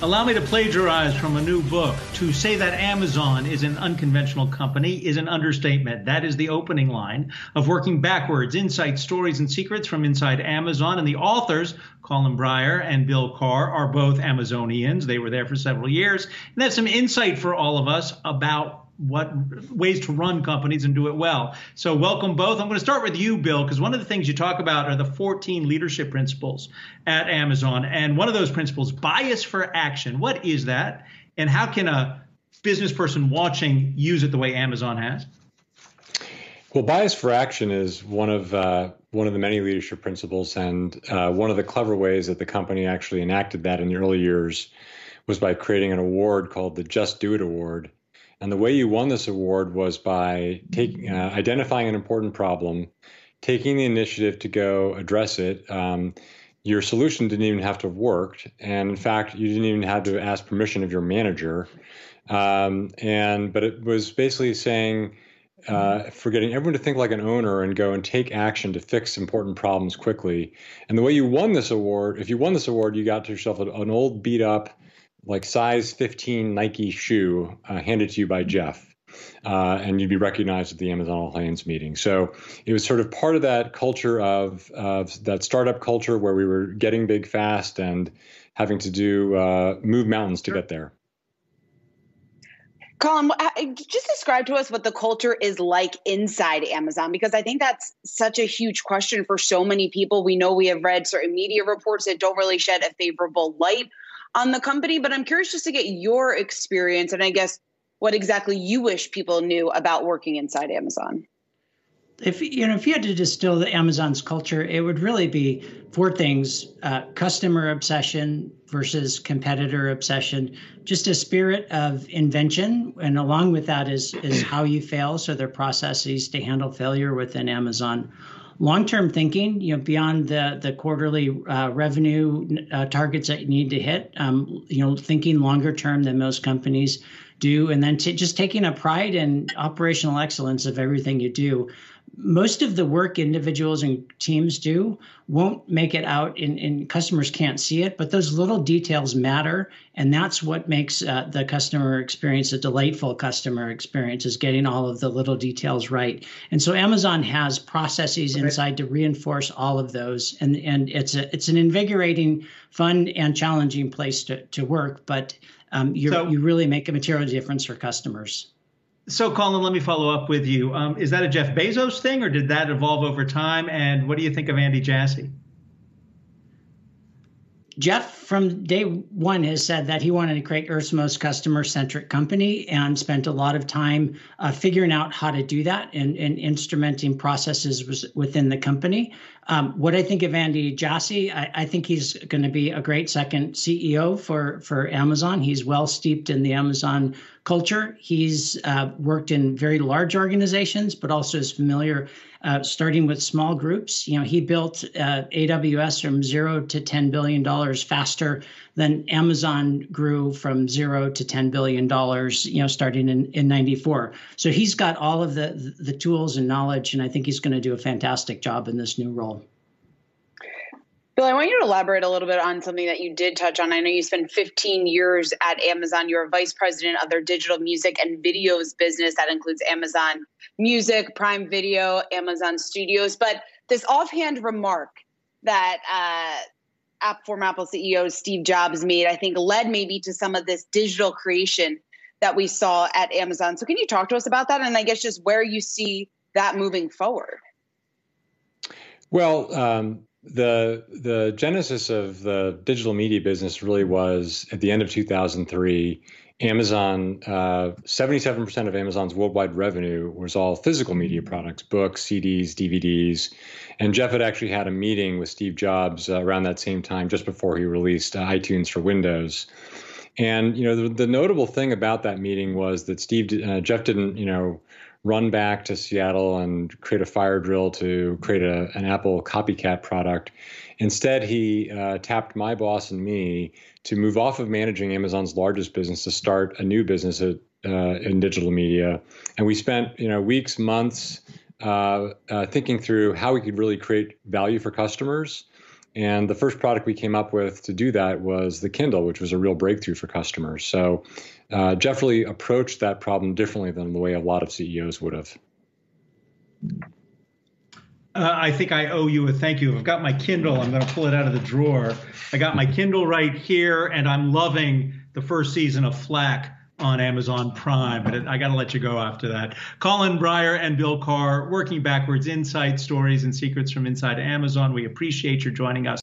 Allow me to plagiarize from a new book. To say that Amazon is an unconventional company is an understatement. That is the opening line of Working Backwards, Insights, Stories, and Secrets from Inside Amazon. And the authors, Colin Breyer and Bill Carr, are both Amazonians. They were there for several years. And that's some insight for all of us about what ways to run companies and do it well. So welcome both. I'm going to start with you, Bill, because one of the things you talk about are the 14 leadership principles at Amazon. And one of those principles, bias for action. What is that? And how can a business person watching use it the way Amazon has? Well, bias for action is one of the many leadership principles. And one of the clever ways that the company actually enacted that in the early years was by creating an award called the Just Do It Award. And the way you won this award was by identifying an important problem, taking the initiative to go address it. Your solution didn't even have to have worked. And in fact, you didn't even have to ask permission of your manager. But it was basically saying, for getting everyone to think like an owner and go and take action to fix important problems quickly. And the way you won this award, if you won this award, you got to yourself an old beat up, like size 15 Nike shoe handed to you by Jeff, and you'd be recognized at the Amazon All Hands meeting. So it was sort of part of that culture of that startup culture where we were getting big fast and having to move mountains to get there. Colin, just describe to us what the culture is like inside Amazon, because I think that's such a huge question for so many people. We know we have read certain media reports that don't really shed a favorable light on the company, but I'm curious just to get your experience and I guess what exactly you wish people knew about working inside Amazon. If you had to distill the Amazon's culture, it would really be four things: customer obsession versus competitor obsession, just a spirit of invention, and along with that is how you fail. So there are processes to handle failure within Amazon. Long-term thinking, beyond the quarterly revenue targets that you need to hit, thinking longer term than most companies do, and then just taking a pride in operational excellence of everything you do. Most of the work individuals and teams do won't make it out and customers can't see it, but those little details matter. And that's what makes the customer experience a delightful customer experience, is getting all of the little details right. And so Amazon has processes inside to reinforce all of those. And it's an invigorating, fun, and challenging place to work, but you really make a material difference for customers. So, Colin, let me follow up with you. Is that a Jeff Bezos thing, or did that evolve over time? And what do you think of Andy Jassy? Jeff, from day one, has said that he wanted to create Earth's most customer-centric company and spent a lot of time figuring out how to do that and instrumenting processes within the company. What I think of Andy Jassy, I think he's going to be a great second CEO for Amazon. He's well steeped in the Amazon culture. He's worked in very large organizations, but also is familiar starting with small groups. He built AWS from $0 to $10 billion faster than Amazon grew from $0 to $10 billion, starting in 94. So he's got all of the tools and knowledge, and I think he's going to do a fantastic job in this new role. Bill, I want you to elaborate a little bit on something that you did touch on. I know you spent 15 years at Amazon. You're a vice president of their digital music and videos business. That includes Amazon Music, Prime Video, Amazon Studios. But this offhand remark that former Apple CEO Steve Jobs made, I think, led maybe to some of this digital creation that we saw at Amazon. So can you talk to us about that? And I guess just where you see that moving forward? Well, the genesis of the digital media business really was at the end of 2003. Amazon, 77% of Amazon's worldwide revenue was all physical media products, books, CDs, DVDs. And Jeff had actually had a meeting with Steve Jobs around that same time, just before he released iTunes for Windows. And, the notable thing about that meeting was that Jeff didn't, run back to Seattle and create a fire drill to create an Apple copycat product. Instead, he tapped my boss and me to move off of managing Amazon's largest business to start a new business in digital media. And we spent, weeks, months thinking through how we could really create value for customers And the first product we came up with to do that was the Kindle, which was a real breakthrough for customers. So Jeff really approached that problem differently than the way a lot of CEOs would have. I think I owe you a thank you. I've got my Kindle. I'm going to pull it out of the drawer. I got my Kindle right here, and I'm loving the first season of Flack on Amazon Prime, but I got to let you go after that. Colin Breyer and Bill Carr, Working Backwards, Insight, Stories, and Secrets from Inside Amazon. We appreciate your joining us.